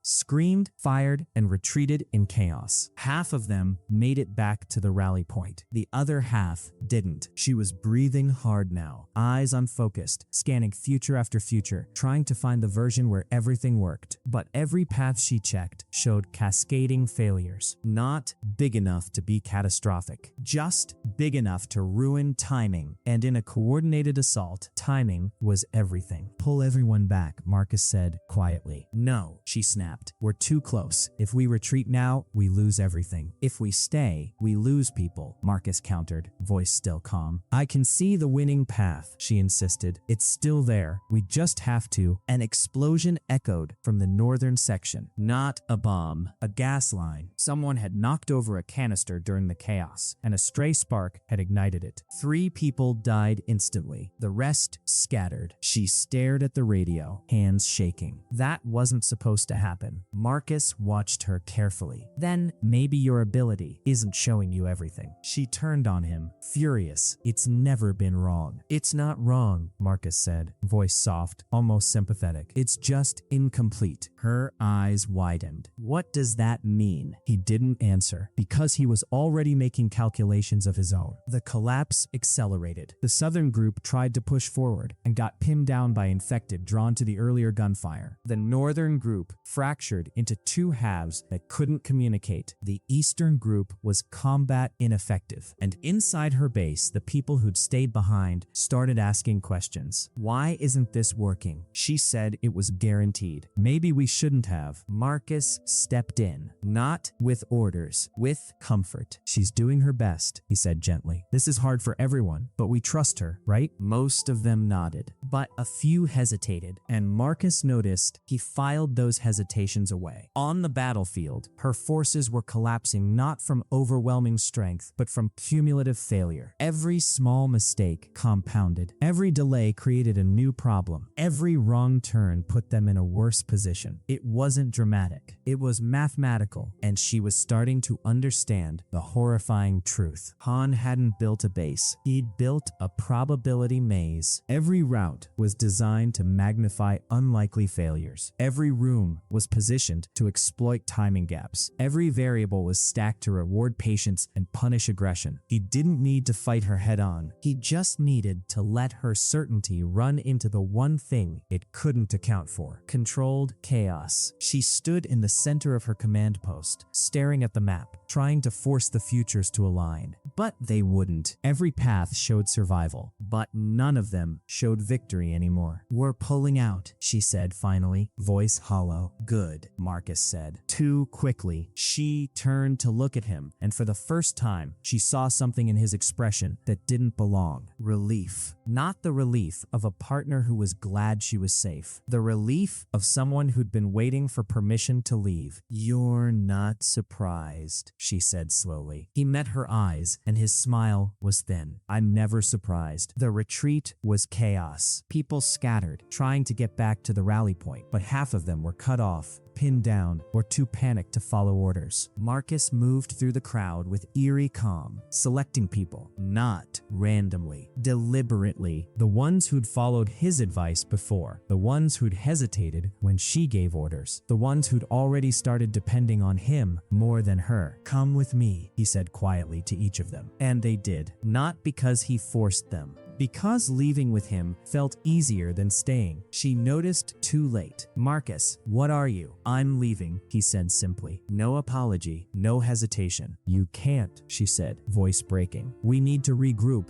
screamed, fired, and retreated in chaos. Marcus. Half of them made it back to the rally point. The other half didn't. She was breathing hard now, eyes unfocused, scanning future after future, trying to find the version where everything worked. But every path she checked showed cascading failures. Not big enough to be catastrophic, just big enough to ruin timing. And in a coordinated assault, timing was everything. Pull everyone back, Marcus said quietly. No, she snapped. We're too close. If we retreat now, we lose everything. If we stay, we lose people, Marcus countered, voice still calm. I can see the winning path, she insisted. It's still there. We just have to. An explosion echoed from the northern section. Not a bomb, a gas line. Someone had knocked over a canister during the chaos, and a stray spark had ignited it. 3 people died instantly. The rest scattered. She stared at the radio, hands shaking. That wasn't supposed to happen. Marcus watched her carefully. Then maybe your ability isn't showing you everything. She turned on him, furious. It's never been wrong. It's not wrong, Marcus said, voice soft, almost sympathetic. It's just incomplete. Her eyes widened. What does that mean? He didn't answer, because he was already making calculations of his own. The collapse accelerated. The southern group tried to push forward and got pinned down by infected drawn to the earlier gunfire. The northern group fractured into 2 halves that couldn't communicate. The eastern group was combat ineffective, and inside her base, the people who'd stayed behind started asking questions. Why isn't this working? She said it was guaranteed. Maybe we shouldn't have. Marcus stepped in, not with orders, with comfort. She's doing her best, he said gently. This is hard for everyone, but we trust her, right? Most of them nodded, but a few hesitated, and Marcus noticed he filed those hesitations away. On the battlefield, her forces were collapsing not from overwhelming strength, but from cumulative failure. Every small mistake compounded. Every delay created a new problem. Every wrong turn put them in a worse position. It wasn't dramatic. It was mathematical, and she was starting to understand the horrifying truth. Han hadn't built a base. He'd built a probability maze. Every route was designed to magnify unlikely failures. Every room was positioned to exploit timing gaps. Every variable was stacked to reward patience and punish aggression. He didn't need to fight her head on. He just needed to let her certainty run into the one thing it couldn't account for: controlled chaos. She stood in the center of her command post, staring at the map, trying to force the futures to align. But they wouldn't. Every path showed survival, but none of them showed victory anymore. We're pulling out, she said finally, voice hollow. Good, Marcus said. Too quickly. She turned to look at him, and for the first time, she saw something in his expression that didn't belong. Relief. Not the relief of a partner who was glad she was safe. The relief of someone who'd been waiting for permission to leave. You're not surprised, she said slowly. He met her eyes, and his smile was thin. I'm never surprised. The retreat was chaos. People scattered, trying to get back to the rally point, but half of them were cut off, pinned down, or too panicked to follow orders. Marcus moved through the crowd with eerie calm, selecting people, not randomly, deliberately. The ones who'd followed his advice before, the ones who'd hesitated when she gave orders, the ones who'd already started depending on him more than her. Come with me, he said quietly to each of them. And they did, not because he forced them. Because leaving with him felt easier than staying. She noticed too late. Marcus, what are you? I'm leaving, he said simply. No apology, no hesitation. You can't, she said, voice breaking. We need to regroup.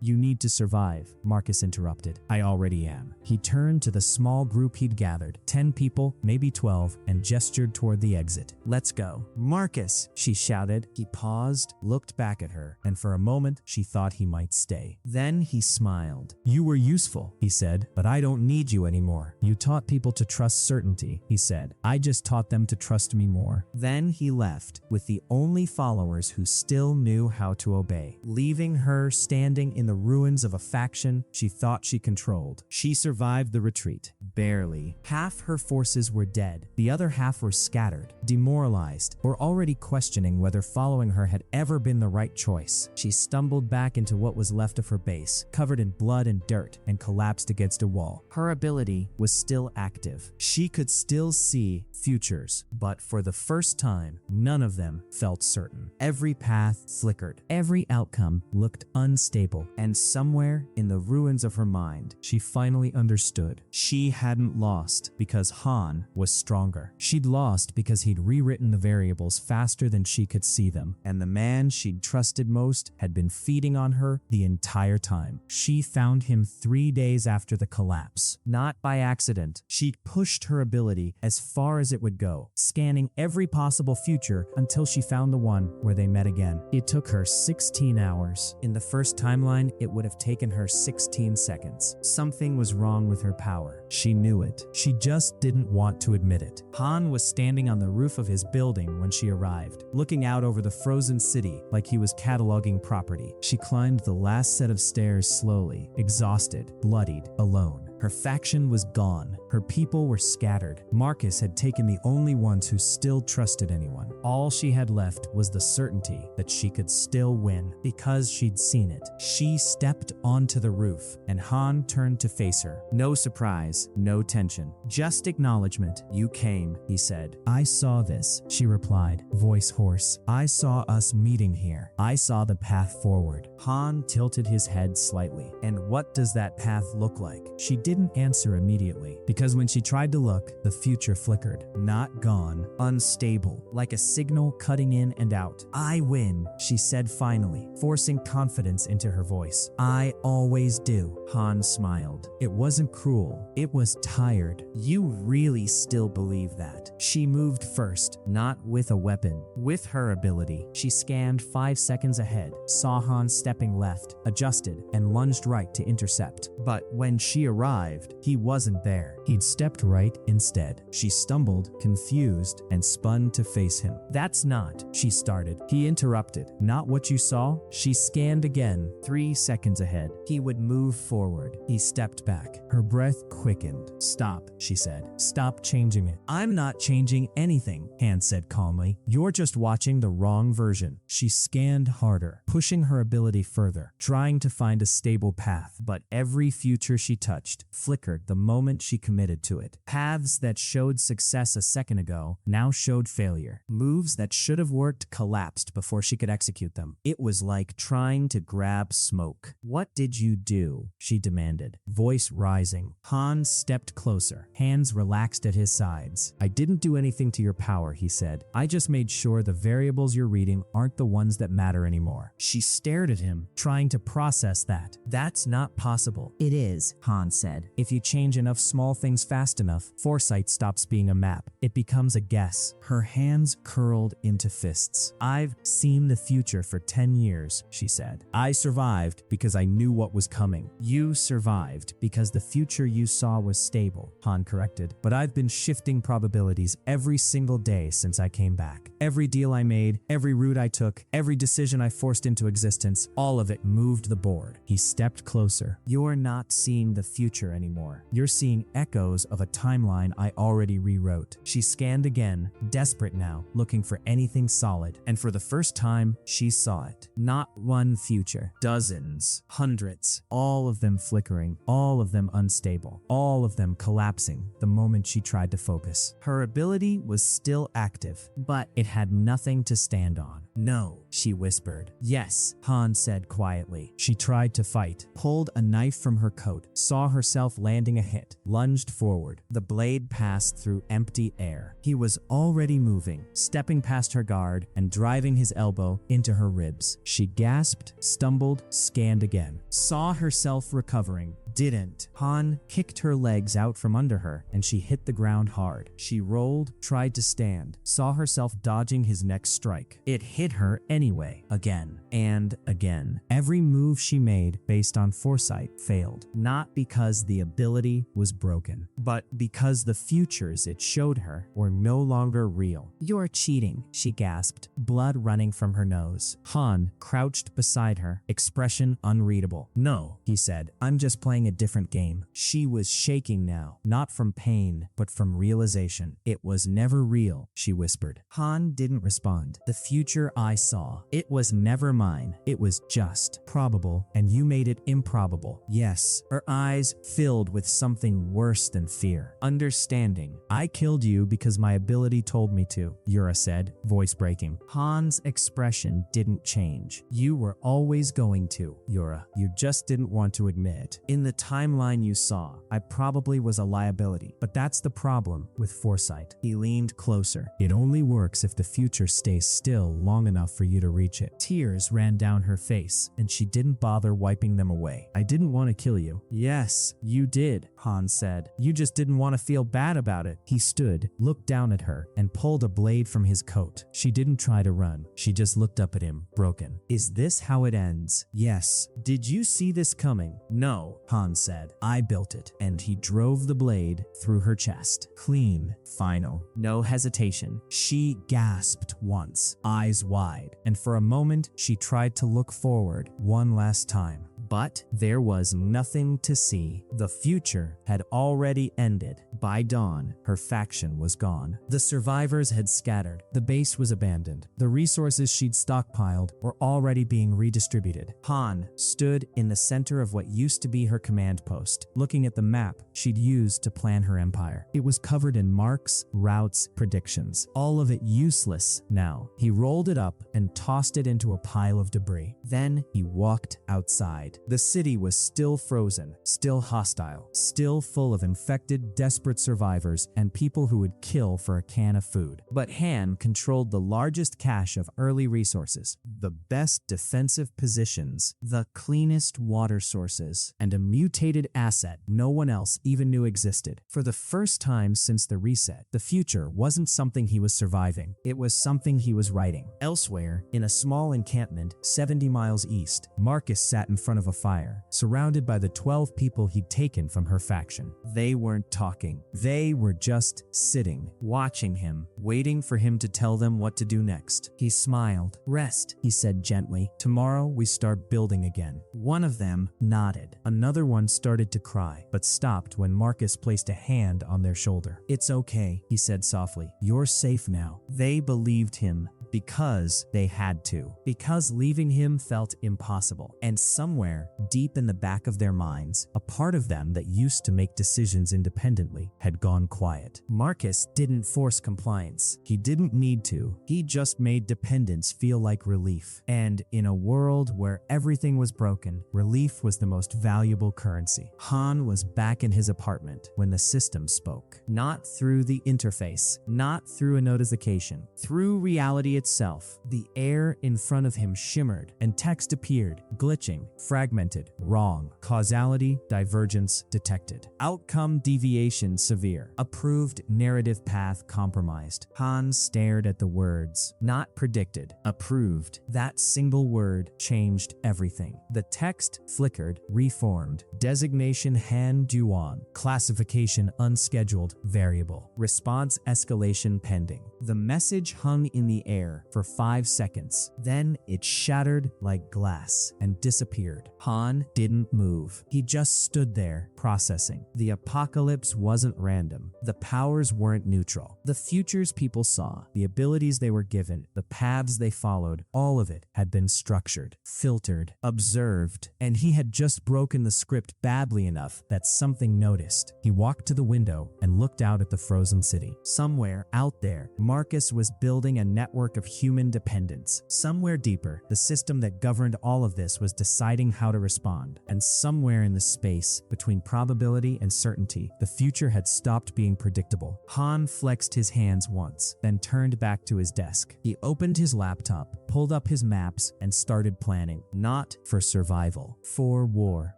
You need to survive, Marcus interrupted. I already am. He turned to the small group he'd gathered, 10 people, maybe 12, and gestured toward the exit. Let's go. Marcus, she shouted. He paused, looked back at her, and for a moment she thought he might stay. Then he smiled. You were useful, he said, but I don't need you anymore. You taught people to trust certainty, he said. I just taught them to trust me more. Then he left, with the only followers who still knew how to obey, leaving her standing in the ruins of a faction she thought she controlled. She survived the retreat. Barely. Half her forces were dead. The other half were scattered, demoralized, or already questioning whether following her had ever been the right choice. She stumbled back into what was left of her base, covered in blood and dirt, and collapsed against a wall. Her ability was still active. She could still see futures, but for the first time, none of them felt certain. Every path flickered. Every outcome looked unstable. And somewhere in the ruins of her mind, she finally understood. She hadn't lost because Han was stronger. She'd lost because he'd rewritten the variables faster than she could see them. And the man she'd trusted most had been feeding on her the entire time. She found him 3 days after the collapse. Not by accident. She'd pushed her ability as far as it would go, scanning every possible future until she found the one where they met again. It took her 16 hours. In the first timeline, it would have taken her 16 seconds. Something was wrong with her power. She knew it. She just didn't want to admit it. Han was standing on the roof of his building when she arrived, looking out over the frozen city like he was cataloging property. She climbed the last set of stairs slowly, exhausted, bloodied, alone. Her faction was gone. Her people were scattered. Marcus had taken the only ones who still trusted anyone. All she had left was the certainty that she could still win because she'd seen it. She stepped onto the roof and Han turned to face her. No surprise, no tension, just acknowledgement. "You came," he said. "I saw this," she replied, voice hoarse. "I saw us meeting here. I saw the path forward." Han tilted his head slightly. "And what does that path look like?" She didn't answer immediately, because when she tried to look, the future flickered. Not gone, unstable, like a signal cutting in and out. "I win," she said finally, forcing confidence into her voice. "I always do." Han smiled. It wasn't cruel, it was tired. "You really still believe that?" She moved first, not with a weapon, with her ability. She scanned 5 seconds ahead, saw Han stepping left, adjusted, and lunged right to intercept. But when she arrived, he wasn't there. He'd stepped right instead. She stumbled, confused, and spun to face him. "That's not," she started. He interrupted. "Not what you saw?" She scanned again, 3 seconds ahead. He would move forward. He stepped back. Her breath quickened. "Stop," she said. "Stop changing it." "I'm not changing anything," Han said calmly. "You're just watching the wrong version." She scanned harder, pushing her ability further, trying to find a stable path, but every future she touched flickered the moment she committed to it. Paths that showed success a second ago now showed failure. Moves that should have worked collapsed before she could execute them. It was like trying to grab smoke. "What did you do?" she demanded, voice rising. Han stepped closer, hands relaxed at his sides. "I didn't do anything to your power," he said. "I just made sure the variables you're reading aren't the ones that matter anymore." She stared at him, trying to process that. "That's not possible." "It is," Han said. "If you change enough small things fast enough, foresight stops being a map. It becomes a guess." Her hands curled into fists. "I've seen the future for 10 years, she said. "I survived because I knew what was coming. You survived because the future you saw was stable," Han corrected. "But I've been shifting probabilities every single day since I came back. Every deal I made, every route I took, every decision I forced into existence, all of it moved the board." He stepped closer. "You're not seeing the future anymore. You're seeing echoes of a timeline I already rewrote." She scanned again, desperate now, looking for anything solid. And for the first time, she saw it. Not one future. Dozens. Hundreds. All of them flickering. All of them unstable. All of them collapsing the moment she tried to focus. Her ability was still active, but it had nothing to stand on. "No," she whispered. "Yes," Han said quietly. She tried to fight, pulled a knife from her coat, saw herself landing a hit, lunged forward. The blade passed through empty air. He was already moving, stepping past her guard and driving his elbow into her ribs. She gasped, stumbled, scanned again, saw herself recovering. Didn't. Han kicked her legs out from under her and she hit the ground hard. She rolled, tried to stand, saw herself dodging his next strike. It hit her anyway, again and again. Every move she made based on foresight failed, not because the ability was broken, but because the futures it showed her were no longer real. "You're cheating," she gasped, blood running from her nose. Han crouched beside her, expression unreadable. "No," he said, "I'm just playing playing a different game. She was shaking now, not from pain, but from realization. It was never real, she whispered. Han didn't respond. The future I saw, it was never mine. It was just probable, and you made it improbable. Yes, her eyes filled with something worse than fear. Understanding. I killed you because my ability told me to, Yura said, voice breaking. Han's expression didn't change. You were always going to, Yura. You just didn't want to admit it. In the timeline you saw, I probably was a liability, but that's the problem with foresight. He leaned closer. It only works if the future stays still long enough for you to reach it. Tears ran down her face, and she didn't bother wiping them away. I didn't want to kill you. Yes, you did, Han said. You just didn't want to feel bad about it. He stood, looked down at her, and pulled a blade from his coat. She didn't try to run. She just looked up at him, broken. Is this how it ends? Yes. Did you see this coming? No, Han said. I built it. And he drove the blade through her chest. Clean, final, no hesitation. She gasped once, eyes wide, and for a moment she tried to look forward one last time. But there was nothing to see. The future had already ended. By dawn, her faction was gone. The survivors had scattered. The base was abandoned. The resources she'd stockpiled were already being redistributed. Han stood in the center of what used to be her command post, looking at the map she'd used to plan her empire. It was covered in marks, routes, predictions. All of it useless now. He rolled it up and tossed it into a pile of debris. Then he walked outside. The city was still frozen, still hostile, still full of infected, desperate survivors and people who would kill for a can of food. But Han controlled the largest cache of early resources, the best defensive positions, the cleanest water sources, and a mutated asset no one else even knew existed. For the first time since the reset, the future wasn't something he was surviving. It was something he was writing. Elsewhere, in a small encampment 70 miles east, Marcus sat in front of a fire, surrounded by the 12 people he'd taken from her faction. They weren't talking. They were just sitting, watching him, waiting for him to tell them what to do next. He smiled. Rest, he said gently. Tomorrow we start building again. One of them nodded. Another one started to cry, but stopped when Marcus placed a hand on their shoulder. It's okay, he said softly. You're safe now. They believed him. Because they had to. Because leaving him felt impossible. And somewhere, deep in the back of their minds, a part of them that used to make decisions independently had gone quiet. Marcus didn't force compliance. He didn't need to. He just made dependence feel like relief. And in a world where everything was broken, relief was the most valuable currency. Han was back in his apartment when the system spoke. Not through the interface, not through a notification, through reality itself. The air in front of him shimmered, and text appeared, glitching, fragmented, wrong. Causality, divergence detected. Outcome deviation severe. Approved narrative path compromised. Han stared at the words. Not predicted. Approved. That single word changed everything. The text flickered, reformed. Designation Han Duan. Classification unscheduled variable. Response escalation pending. The message hung in the air for 5 seconds. Then it shattered like glass and disappeared. Han didn't move. He just stood there, processing. The apocalypse wasn't random. The powers weren't neutral. The futures people saw, the abilities they were given, the paths they followed, all of it had been structured, filtered, observed, and he had just broken the script badly enough that something noticed. He walked to the window and looked out at the frozen city. Somewhere out there, Marcus was building a network of human dependence. Somewhere deeper, the system that governed all of this was deciding how to respond. And somewhere in the space between probability and certainty, the future had stopped being predictable. Han flexed his hands once, then turned back to his desk. He opened his laptop, pulled up his maps, and started planning. Not for survival, for war.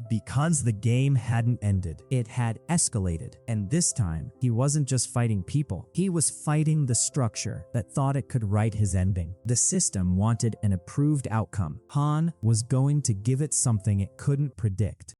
Because the game hadn't ended. It had escalated. And this time, he wasn't just fighting people. He was fighting the structure that thought it could write his ending. The system wanted an approved outcome. Han was going to give it something it couldn't predict.